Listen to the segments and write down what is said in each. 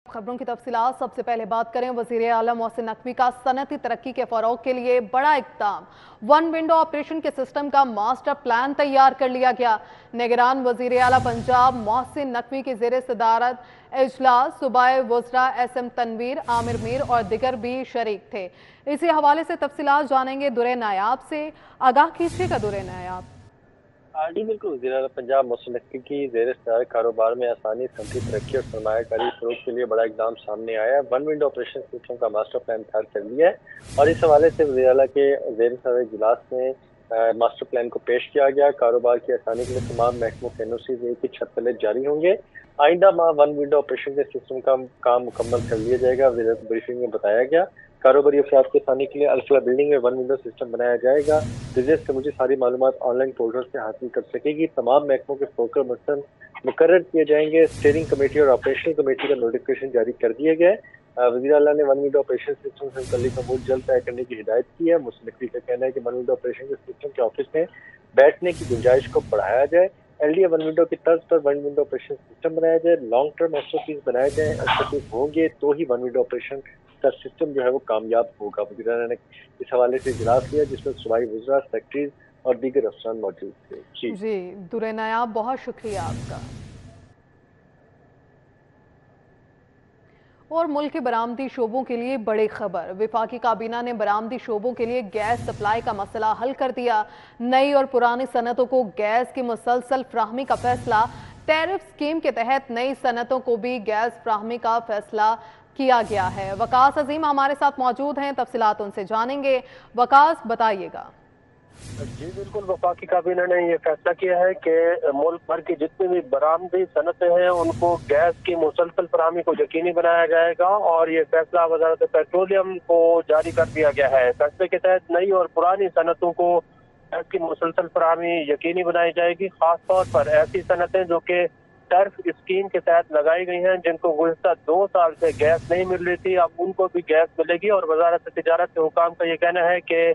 खबरों की तफसीलात। सबसे पहले बात करें वज़ीर आला मोहसिन नकवी का सनती तरक्की के फ़रोग़ के लिए बड़ा इक़दाम। वन विंडो ऑपरेशन के सिस्टम का मास्टर प्लान तैयार कर लिया गया। निगरान वज़ीर आला पंजाब मोहसिन नकवी की ज़ेर सदारत इजलास सूबाई वज़रा SM तनवीर, आमिर मीर और दिगर भी शरीक थे। इसी हवाले से तफसीलात जानेंगे दुरे नायाब से। आगाह कीजिएगा दुरे नायाब। जी बिल्कुल, वज़ीर आला पंजाब मोहसिन नकवी की ज़ेर सदारत कारोबार में आसानी, सनती तरक्की और सरमायाकारी फ़रोग़ के लिए बड़ा इक़दाम सामने आया है। वन विंडो ऑपरेशन सिस्टम का मास्टर प्लान तैयार कर लिया है और इस हवाले से वज़ीर आला के ज़ेर सदारत इजलास में मास्टर प्लान को पेश किया गया। कारोबार की आसानी के लिए तमाम महकमों के NOC एक ही छत तले जारी होंगे। आइंदा माह वन विंडो ऑपरेशन के सिस्टम का काम मुकम्मल कर लिया जाएगा। ब्रीफिंग में बताया गया कारोबारी अफराद को आसानी के लिए अल्फला बिल्डिंग में वन विंडो सिस्टम बनाया जाएगा। बिजनेस से मुझे सारी मालूमात ऑनलाइन पोर्टल से हासिल कर सकेगी। तमाम महकमों के फोकल पर्सन मुकर्रर किए जाएंगे। स्टीयरिंग कमेटी और ऑपरेशनल कमेटी का नोटिफिकेशन जारी कर दिया गया है। वज़ीर आला ने वन विंडो ऑपरेशन सिस्टम से मुतल्लिक अमूर जल्द तय करने की हिदायत की है। मोहसिन नकवी का कहना है कि वन विंडो ऑपरेशन के सिस्टम के ऑफिस में बैठने की गुंजाइश को बढ़ाया जाए। LDA वन विंडो की तर्ज पर वन विंडो ऑपरेशन सिस्टम बनाया जाए। लॉन्ग टर्म SOPs बनाए जाए। SOPs होंगे तो ही वन विंडो ऑपरेशन का सिस्टम जो है वो कामयाब होगा। वज़ीर आला ने इस हवाले से इजलास लिया जिसमें सूबाई वज़रा, सेक्रेटरीज और दीगर अफसरान मौजूद थे। जी दुरे नायाब, बहुत शुक्रिया आपका। और मुल्क के बरामदी शोबों के लिए बड़ी खबर। विफाकी काबीना ने बरामदी शोबों के लिए गैस सप्लाई का मसला हल कर दिया। नई और पुरानी सनतों को गैस की मुसलसल फ्राहमी का फैसला। टैरिफ स्कीम के तहत नई सनतों को भी गैस फ्राहमी का फैसला किया गया है। वकास अजीम हमारे साथ मौजूद हैं, तफसीलात उनसे जानेंगे। वकास बताइएगा। जी बिल्कुल, वफाकी काबीना ने ये फैसला किया है कि मुल्क भर की जितनी भी बरामदी सनतें हैं उनको गैस की मुसलसल फराहमी को यकीनी बनाया जाएगा और ये फैसला वजारत पेट्रोलियम को जारी कर दिया गया है। फैसले के तहत नई और पुरानी सनतों को गैस की मुसलसल फराहमी यकीनी बनाई जाएगी। खास तौर पर ऐसी सनतें जो कि टैरिफ स्कीम के तहत लगाई गई हैं, जिनको गुज़िश्ता 2 साल से गैस नहीं मिल रही थी, अब उनको भी गैस मिलेगी। और वजारत तिजारत के हुकाम का ये कहना है कि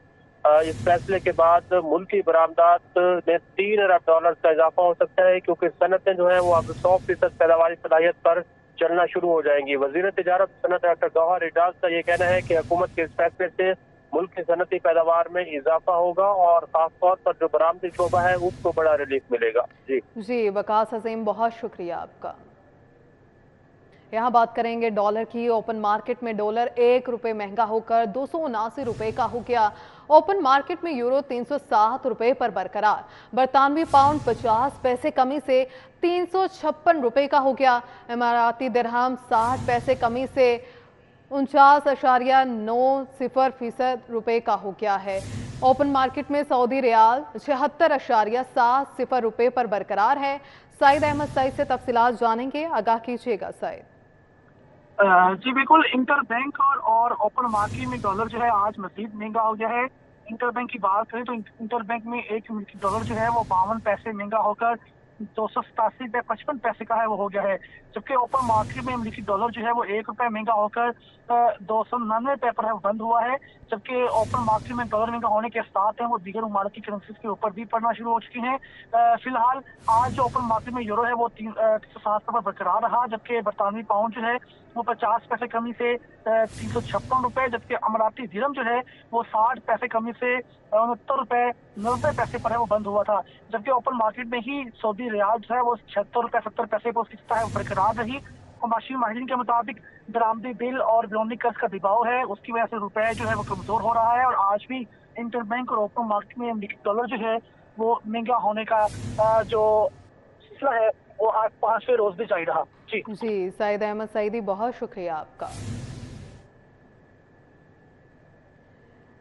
इस फैसले के बाद मुल्की बरामदात में $3 अरब का इजाफा हो सकता है, क्योंकि सनतें जो है वो अब 100% पैदावारी सलाहियत पर चलना शुरू हो जाएंगी। वज़ीर तिजारत सनत डॉक्टर गौहर एजाज का ये कहना है कि हुकूमत के इस फैसले से मुल्क की सनती पैदावार में इजाफा होगा और खास तौर पर जो बरामदी शोबा है उसको बड़ा रिलीफ मिलेगा। जी वकास अजीम, बहुत शुक्रिया आपका। यहाँ बात करेंगे डॉलर की। ओपन मार्केट में डॉलर ₹1 महंगा होकर ₹279 का हो गया। ओपन मार्केट में यूरो ₹307 पर बरकरार। बरतानवी पाउंड 50 पैसे कमी से ₹356 का हो गया। इमाराती दिरहम 60 पैसे कमी से 49.90% का हो गया है। ओपन मार्केट में सऊदी रियाल 76.70 पर बरकरार है। सईद अहमद सईद से तफसीलात जानेंगे। आगाह कीजिएगा सईद। जी बिल्कुल, इंटर बैंक और ओपन मार्केट में डॉलर जो है आज मजीद महंगा हो गया है। इंटर बैंक की बात करें तो इंटर बैंक में एक अमेरिकी डॉलर जो है वो 52 पैसे महंगा होकर 287.55 का है वो हो गया है। जबकि ओपन मार्केट में अमेरिकी डॉलर जो है वो ₹1 महंगा होकर 299 पर है बंद हुआ है। जबकि ओपन मार्केट में डॉलर महंगा होने के साथ हैं वो दीगर ममालिक की करेंसीज के ऊपर भी पड़ना शुरू हो चुकी हैं। फिलहाल आज जो ओपन मार्केट में यूरो है वो 360 पर बरकरार रहा, जबकि बरतानवी पाउंड जो है वो 50 पैसे कमी से ₹356, जबकि अमराती दिरहम जो है वो 60 पैसे कमी से ₹69.90 पर है वो बंद हुआ था। जबकि ओपन मार्केट में ही सऊदी रियाल जो है वो ₹76.70 पर उसकी सतह बरकरार रही। माशी माहिरीन के मुताबिक बरामदी बिल और बेलोनी कर्ज का दबाव है, उसकी वजह से रुपए जो है वो कमजोर हो रहा है और आज भी इंटर बैंक और ओपन मार्केट में अमेरिकी डॉलर जो है वो महंगा होने का जो सिलसिला है वो आज 5वें रोज भी जारी रहा। जी सईद अहमद सईदी, बहुत शुक्रिया आपका।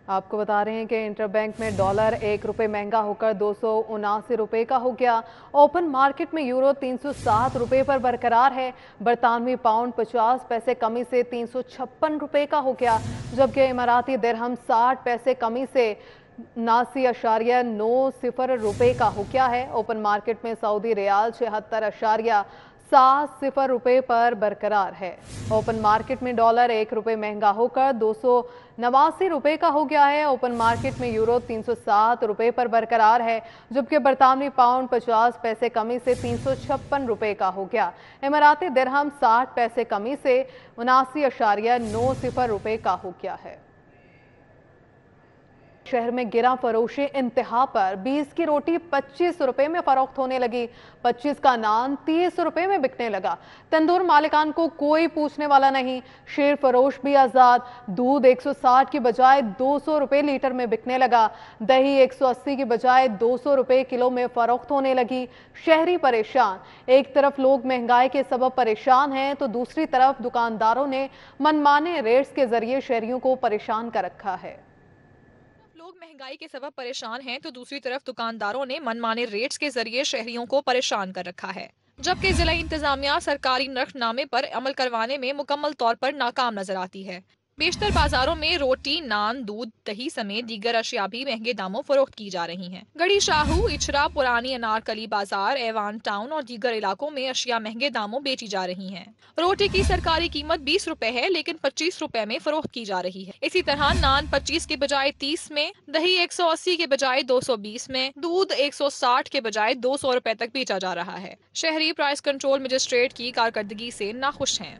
आपको बता रहे हैं कि इंटर बैंक में डॉलर ₹1 महंगा होकर ₹279 का हो गया। ओपन मार्केट में यूरो ₹307 पर बरकरार है। बरतानवी पाउंड 50 पैसे कमी से ₹356 का हो गया, जबकि इमाराती दिरहम 60 पैसे कमी से ₹79.90 का हो गया है। ओपन मार्केट में सऊदी रियाल 76 ₹7 पर बरकरार है। ओपन मार्केट में डॉलर ₹1 महंगा होकर ₹289 का हो गया है। ओपन मार्केट में यूरो ₹307 पर बरकरार है, जबकि बरतानवी पाउंड 50 पैसे कमी से ₹356 का हो गया। इमाराती दिरहम 60 पैसे कमी से ₹79.90 का हो गया है। शहर में गिरा फरोशी इंतहा पर। 20 की रोटी ₹25 में फरोख्त होने लगी। 25 का नान ₹30 में बिकने लगा। तंदूर मालिकान को कोई पूछने वाला नहीं। शेर फरोश भी आजाद। दूध 160 की बजाय ₹200 लीटर में बिकने लगा। दही 180 की बजाय ₹200 किलो में फरोख्त होने लगी। शहरी परेशान। एक तरफ लोग महंगाई के सबब परेशान हैं, तो दूसरी तरफ दुकानदारों ने मनमाने रेट्स के जरिए शहरियों को परेशान कर रखा है। लोग महंगाई के सबब परेशान हैं, तो दूसरी तरफ दुकानदारों ने मनमाने रेट्स के जरिए शहरियों को परेशान कर रखा है। जबकि जिला इंतजामिया सरकारी नर्खनामे पर अमल करवाने में मुकम्मल तौर पर नाकाम नजर आती है। बेशतर बाजारों में रोटी, नान, दूध, दही समेत दीगर अशिया भी महंगे दामों फरोख्त की जा रही हैं। गढ़ी शाहू, इचरा, पुरानी अनारकली बाजार, एवान टाउन और दीगर इलाकों में अशिया महंगे दामों बेची जा रही हैं। रोटी की सरकारी कीमत ₹20 है, लेकिन ₹25 में फरोख्त की जा रही है। इसी तरह नान 25 के बजाय 30 में, दही 180 के बजाय 220 में, दूध 160 के बजाय ₹200 तक बेचा जा रहा है। शहरी प्राइस कंट्रोल मजिस्ट्रेट की कारकर्दगी से नाखुश हैं।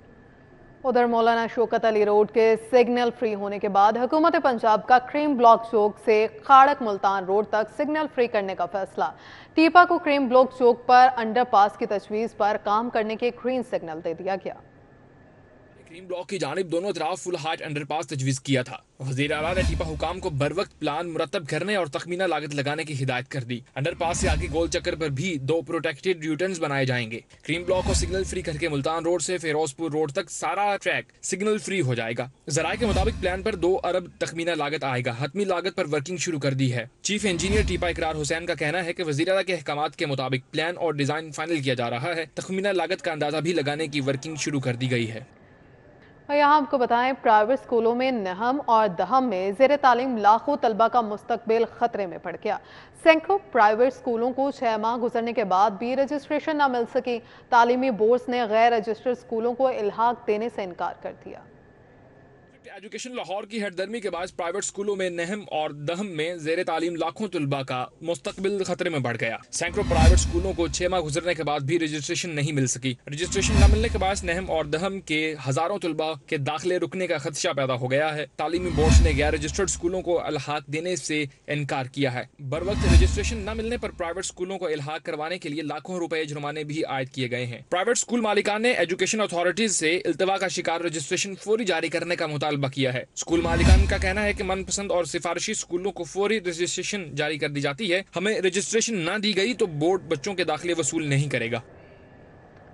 उधर मौलाना शौकत अली रोड के सिग्नल फ्री होने के बाद हुकूमत पंजाब का क्रीम ब्लॉक चौक से खाड़क मुल्तान रोड तक सिग्नल फ्री करने का फैसला। टीपा को क्रीम ब्लॉक चौक पर अंडरपास की तजवीज़ पर काम करने के ग्रीन सिग्नल दे दिया गया। क्रीम ब्लॉक की जानिब दोनों तरफ फुल हाइट अंडरपास तजवीज़ किया था। वज़ीर आला ने टीपा हुकाम को बर वक्त प्लान मुरतब करने और तखमीना लागत लगाने की हिदायत कर दी। अंडरपास से आगे गोल चक्कर पर भी 2 प्रोटेक्टेड यूटर्न्स बनाए जाएंगे। क्रीम ब्लॉक को सिग्नल फ्री करके मुल्तान रोड से फिरोजपुर रोड तक सारा ट्रैक सिग्नल फ्री हो जाएगा। ज़राए के मुताबिक प्लान पर 2 अरब तखमीना लागत आएगा। हतमी लागत पर वर्किंग शुरू कर दी है। चीफ इंजीनियर टीपा इकरार हुसैन का कहना है कि वज़ीर आला के अहकामात के मुताबिक प्लान और डिजाइन फाइनल किया जा रहा है। तखमीना लागत का अंदाजा भी लगाने की वर्किंग शुरू कर दी गई है। और यहाँ आपको बताएं, प्राइवेट स्कूलों में नहम और दहम में ज़ेर तालीम लाखों तलबा का मुस्तकबिल खतरे में पड़ गया। सैकड़ों प्राइवेट स्कूलों को 6 माह गुजरने के बाद भी रजिस्ट्रेशन न मिल सकी। तालीमी बोर्ड्स ने गैर रजिस्टर्ड स्कूलों को इल्हाक देने से इनकार कर दिया। एजुकेशन लाहौर की हरदर्मी के बाद प्राइवेट स्कूलों में नहम और दहम में ज़ेर तालीम लाखों तलबा का मुस्तकबिल खतरे में बढ़ गया। सैकड़ों प्राइवेट स्कूलों को 6 माह गुजरने के बाद भी रजिस्ट्रेशन नहीं मिल सकी। रजिस्ट्रेशन न मिलने के बाद नहम और दहम के हजारों तलबा के दाखिले रुकने का खदशा पैदा हो गया है। तालीमी बोर्ड ने गैर रजिस्टर्ड स्कूलों को इल्हाक देने से इनकार किया है। बर वक्त रजिस्ट्रेशन न मिलने पर प्राइवेट स्कूलों को इल्हाक करवाने के लिए लाखों रुपए जुर्माने भी आयद किए गए हैं। प्राइवेट स्कूल मालिकान ने एजुकेशन अथॉरिटीज से इल्तवा का शिकार रजिस्ट्रेशन फौरी जारी करने का मुतालबा किया है। स्कूल मालिकान का कहना है कि मनपसंद और सिफारिशी स्कूलों को फौरी रजिस्ट्रेशन जारी कर दी जाती है। हमें रजिस्ट्रेशन ना दी गई तो बोर्ड बच्चों के दाखिले वसूल नहीं करेगा।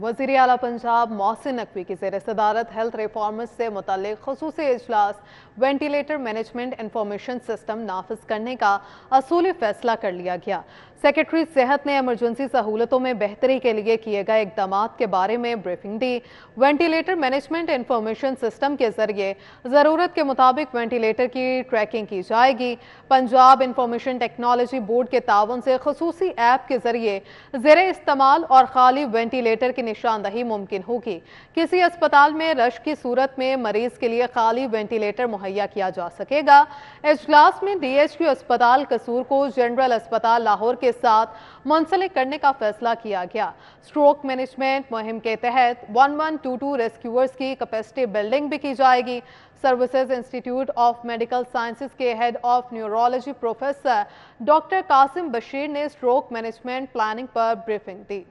वज़ीर आला पंजाब मोहसिन नकवी की ज़ेर सदारत हेल्थ रिफॉर्म्स से मुताल्लिक़ ख़ुसूसी इजलास वेंटिलेटर मैनेजमेंट इंफॉर्मेशन सिस्टम नाफिज करने का असूली फैसला कर लिया गया। सेक्रेटरी सेहत ने इमरजेंसी सहूलतों में बेहतरी के लिए किए गए इक़दाम के बारे में ब्रीफिंग दी। वेंटिलेटर मैनेजमेंट इंफॉर्मेशन सिस्टम के जरिए ज़रूरत के मुताबिक वेंटिलेटर की ट्रैकिंग की जाएगी। पंजाब इंफॉर्मेशन टेक्नोलॉजी बोर्ड के ताउन से ख़ुसूसी ऐप के जरिए ज़ेरे इस्तेमाल और खाली वेंटिलेटर की निशानदही मुमकिन होगी। किसी अस्पताल में रश की सूरत में मरीज के लिए खाली वेंटिलेटर मुहैया किया जा सकेगा। इजलास में DHQ अस्पताल कसूर को जनरल अस्पताल लाहौर के साथ मुंसलिक करने का फैसला किया गया। स्ट्रोक मैनेजमेंट मुहिम के तहत 1122 रेस्क्यूअर्स की कैपेसिटी बिल्डिंग भी की जाएगी। Services institute of medical sciences के head of neurology professor doctor Qasim Bashir ने स्ट्रोक मैनेजमेंट प्लानिंग पर ब्रीफिंग दी।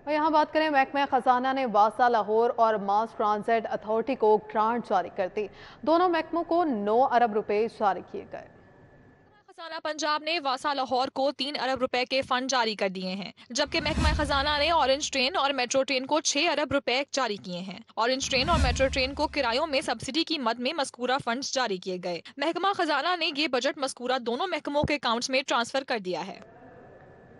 और यहाँ बात करें, महकमा खजाना ने वासा लाहौर और मास ट्रांजिट अथॉरिटी को ग्रांट जारी कर दी। दोनों महकमों को 9 अरब रुपए जारी किए गए। खजाना पंजाब ने वासा लाहौर को 3 अरब रुपए के फंड जारी कर दिए हैं, जबकि महकमा खजाना ने ऑरेंज ट्रेन और मेट्रो ट्रेन को 6 अरब रुपए जारी किए हैं। ऑरेंज ट्रेन और मेट्रो ट्रेन को किरायों में सब्सिडी की मद में मस्कूरा फंड जारी किए गए। महकमा खजाना ने ये बजट मस्कूरा दोनों महकमों के अकाउंट्स में ट्रांसफर कर दिया है।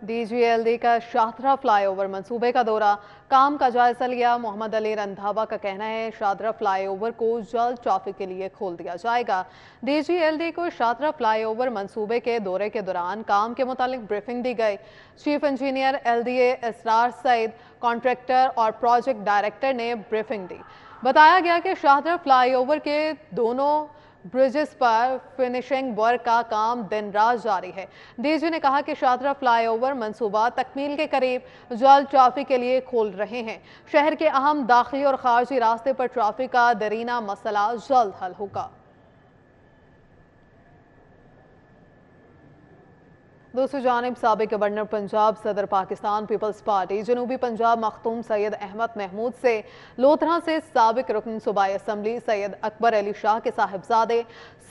DGLD का शाहदरा फ्लाईओवर मंसूबे का दौरा, काम का जायजा लिया। मोहम्मद अली रंधावा का कहना है शाहदरा फ्लाईओवर को जल्द ट्रैफिक के लिए खोल दिया जाएगा। DGLD को शाहदरा फ्लाईओवर मंसूबे के दौरे के दौरान काम के मुतालिक ब्रीफिंग दी गई। चीफ इंजीनियर LDA इसरार सईद, कॉन्ट्रैक्टर और प्रोजेक्ट डायरेक्टर ने ब्रीफिंग दी। बताया गया कि शाहदरा फ्लाईओवर के दोनों ब्रिजेस पर फिनिशिंग वर्क का काम दिन रात जारी है। DG ने कहा कि शाहदरा फ्लाईओवर मंसूबा तकमील के करीब, जल्द ट्रैफिक के लिए खोल रहे हैं। शहर के अहम दाखिली और खारजी रास्ते पर ट्रैफिक का दरीना मसला जल्द हल होगा। दूसरी जानिब साबिक गवर्नर पंजाब सदर पाकिस्तान पीपल्स पार्टी जनूबी पंजाब मखदूम सैयद अहमद महमूद से लोथरा से साबिक रुकन सूबाई असम्बली सैयद अकबर अली शाह के साहिबजादे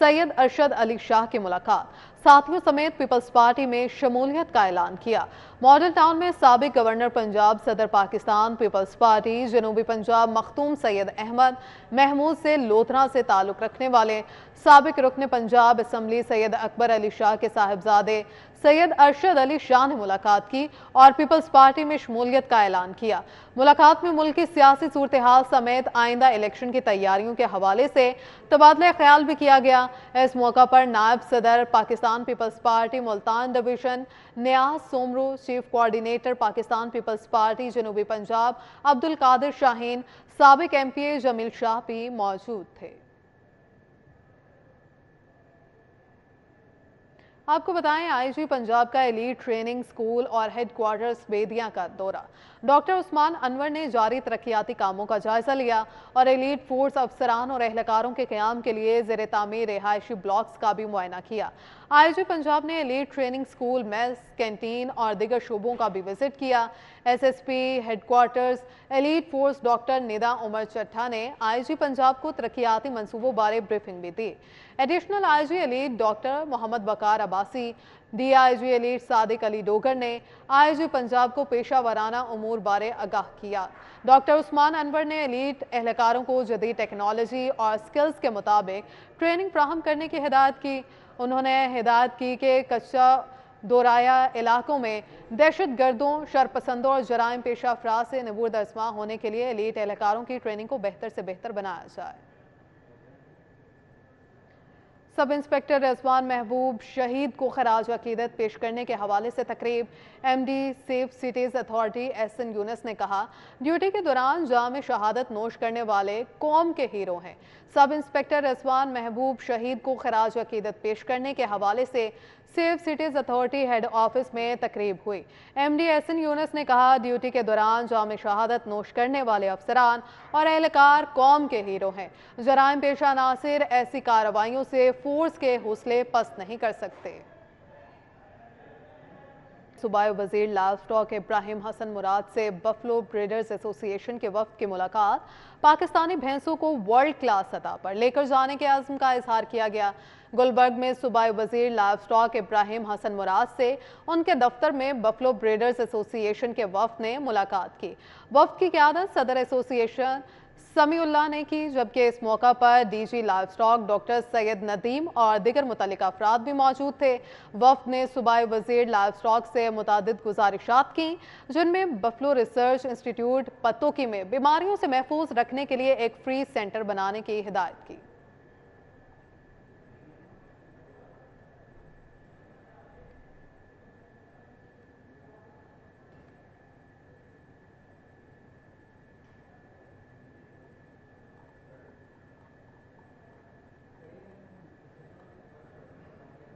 सैयद अरशद अली शाह की मुलाकात, साथियों समेत पीपल्स पार्टी में शमूलियत का ऐलान किया। मॉडल टाउन में साबिक गवर्नर पंजाब सदर पाकिस्तान पीपल्स पार्टी जनूबी पंजाब मखदूम सैयद अहमद महमूद से लोथरा से ताल्लुक रखने वाले साबिक रुकन पंजाब असम्बली सैयद अकबर अली शाह के साहिबजादे सैयद अरशद अली शाह ने मुलाकात की और पीपल्स पार्टी में शमूलियत का ऐलान किया। मुलाकात में मुल्क की सियासी सूरत हाल समेत आइंदा इलेक्शन की तैयारियों के हवाले से तबादला ख्याल भी किया गया। इस मौका पर नायब सदर Pakistan Peoples Party Multan division Niaz Soomro, chief coordinator Pakistan Peoples Party जनूबी पंजाब अब्दुल कादिर शाहीन, साबिक MPA जमील शाह भी मौजूद थे। आपको बताएं IG पंजाब का एलीट ट्रेनिंग स्कूल और हेडक्वार्टर्स बेदिया का दौरा। डॉक्टर उस्मान अनवर ने जारी तरक्याती कामों का जायजा लिया और एलीट फोर्स अफसरान और एहलकारों के क़याम के लिए ज़ेर तामीर रिहायशी ब्लॉक्स का भी मुआयना किया। IG पंजाब ने elite training school, mess, canteen और दीगर शोबों का भी विजिट किया। SSP headquarters elite force doctor Nida Umar Chattha ने IG पंजाब को तरक्याती मंसूबों बारे ब्रीफिंग भी दी। Additional IG elite doctor Muhammad Baqar Abbasi, DIG elite Sadiq Ali Dogar ने IG पंजाब को पेशा वराना उमूर बारे आगाह किया। डॉक्टर उस्मान अनवर ने एलीट एहलकारों को जदीद टेक्नोलॉजी और स्किल्स के मुताबिक ट्रेनिंग फ्राहम करने की हिदायत की। उन्होंने हिदायत की कि कच्चा दोराया इलाकों में दहशत गर्दों, शरपसंदों और जराइम पेशा अफराद से नबूर दस्मा होने के लिए एलीट एहलकारों की ट्रेनिंग को बेहतर से बेहतर बनाया जाए। सब इंस्पेक्टर रिजवान महबूब शहीद को खराज अकीदत पेश करने के हवाले से तकरीब। MD safe cities authority SN Yunus ने कहा, ड्यूटी के दौरान जाम शहादत नोश करने वाले कौम के हीरो हैं। सब इंस्पेक्टर रिजवान महबूब शहीद को खराज अकीदत पेश करने के हवाले से safe cities authority head office में तकरीब हुई। MD SN यूनुस ने कहा, ड्यूटी के दौरान जाम शहादत नोश करने वाले अफसरान और एहलकार कौम के हीरो हैं। जराइम पेशा नासिर ऐसी कार्रवाइयों से फोर्स के हौसले पस्त नहीं कर सकते। सूबाई वजीर लाइव स्टॉक इब्राहिम हसन मुराद से बफलो ब्रीडर्स एसोसिएशन के वफ्द की मुलाकात, पाकिस्तानी भैंसों को वर्ल्ड क्लास सतह पर लेकर जाने के आज़म का इजहार किया गया। गुलबर्ग में सूबाई वजीर लाइव स्टॉक इब्राहिम हसन मुराद से उनके दफ्तर में बफलो ब्रीडर्स एसोसिएशन के वफ्द ने मुलाकात की। वफ्द की क़यादत सदर एसोसिएशन समीउल्लाह ने की, जबकि इस मौका पर DG live stock doctor Syed Nadeem और दीगर मुतल्लिका अफराद भी मौजूद थे। वफ्द ने सूबाई वजीर लाइव स्टॉक से मुतादिद गुजारिशात की, जिनमें बफलो रिसर्च इंस्टीट्यूट पत्तोकी में बीमारियों से महफूज रखने के लिए एक फ्री सेंटर बनाने की हिदायत की।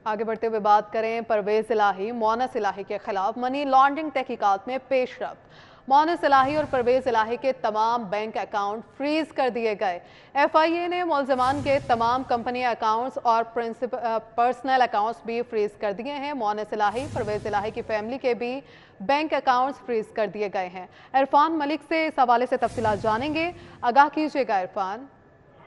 आगे बढ़ते हुए बात करें परवेज इलाही, मोनस इलाही के खिलाफ मनी लॉन्ड्रिंग तहकीकात में पेशरफ्त। मोनस इलाही और परवेज इलाही के तमाम बैंक अकाउंट फ्रीज कर दिए गए। FIA ने मुलजमान के तमाम कंपनी अकाउंट्स और पर्सनल अकाउंट्स भी फ्रीज कर दिए हैं। मोनस इलाही, परवेज इलाही की फैमिली के भी बैंक अकाउंट्स फ्रीज कर दिए गए हैं। इरफान मलिक से इस हवाले से तफसीलात जानेंगे, आगाह कीजिएगा इरफान।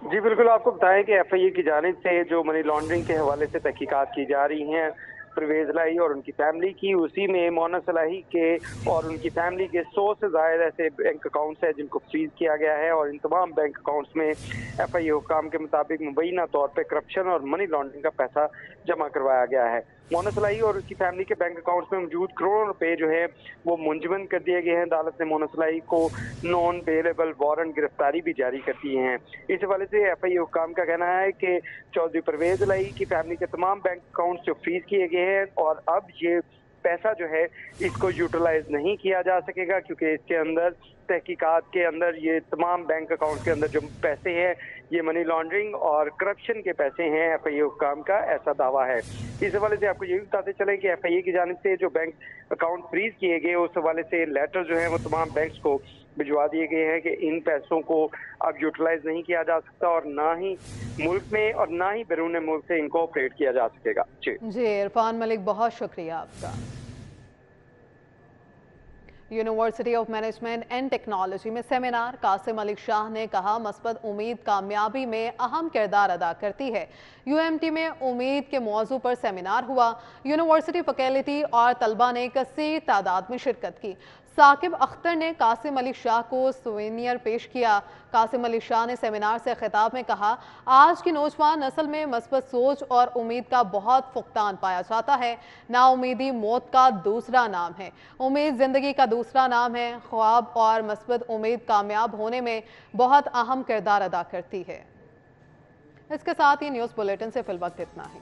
जी बिल्कुल, आपको बताएं कि FIA की जानिब से जो मनी लॉन्ड्रिंग के हवाले से तहकीकात की जा रही हैं परवेज इलाही और उनकी फैमिली की, उसी में मोनस इलाही के और उनकी फैमिली के 100 से ज़ायद ऐसे बैंक अकाउंट्स हैं जिनको फ्रीज किया गया है और इन तमाम बैंक अकाउंट्स में FIA हुकाम के मुताबिक मुबैना तौर पर करप्शन और मनी लॉन्ड्रिंग का पैसा जमा करवाया गया है। मोना सलाही और उसकी फैमिली के बैंक अकाउंट्स में मौजूद करोड़ों रुपए जो है वो मुंजमद कर दिए गए हैं। अदालत ने मोना सलाही को नॉन बेलेबल वारंट गिरफ्तारी भी जारी कर दी है। इस हवाले से FIA हुक्काम का कहना है कि चौधरी परवेज इलाही की फैमिली के तमाम बैंक अकाउंट्स जो फ्रीज किए गए हैं और अब ये पैसा जो है इसको यूटिलाइज नहीं किया जा सकेगा, क्योंकि इसके अंदर तहकीकात के अंदर ये तमाम बैंक अकाउंट के अंदर जो पैसे हैं ये मनी लॉन्ड्रिंग और करप्शन के पैसे हैं। FIA हुक्काम का ऐसा दावा है। इस हवाले से आपको ये भी बताते चलें कि FIA की जानिब से जो बैंक अकाउंट फ्रीज किए गए उस हवाले से लेटर जो है वो तमाम बैंक्स को भिजवा दिए गए हैं कि इन पैसों को अब यूटिलाइज नहीं किया जा सकता और ना ही मुल्क में और ना ही बैरून मुल्क से इनको ऑपरेट किया जा सकेगा। जी इरफान मलिक, बहुत शुक्रिया आपका। University of management and technology में सेमिनार, कासिम मलिक शाह ने कहा मस्बत उम्मीद कामयाबी में अहम किरदार अदा करती है। UMT में उम्मीद के मौजू पर सेमिनार हुआ। यूनिवर्सिटी फैकल्टी और तलबा ने कसीर तादाद में शिरकत की। साकिब अख्तर ने कासिम मलिक शाह को सुवेनियर पेश किया। कासिम मलिक शाह ने सेमिनार से खिताब में कहा, आज की नौजवान नस्ल में मस्बत सोच और उम्मीद का बहुत फुकतान पाया जाता है। नाउमीदी मौत का दूसरा नाम है, उम्मीद जिंदगी का दूसरा नाम है। ख्वाब और मस्बत उम्मीद कामयाब होने में बहुत अहम किरदार अदा करती है। इसके साथ ही न्यूज़ बुलेटिन से फिलवक्त इतना ही।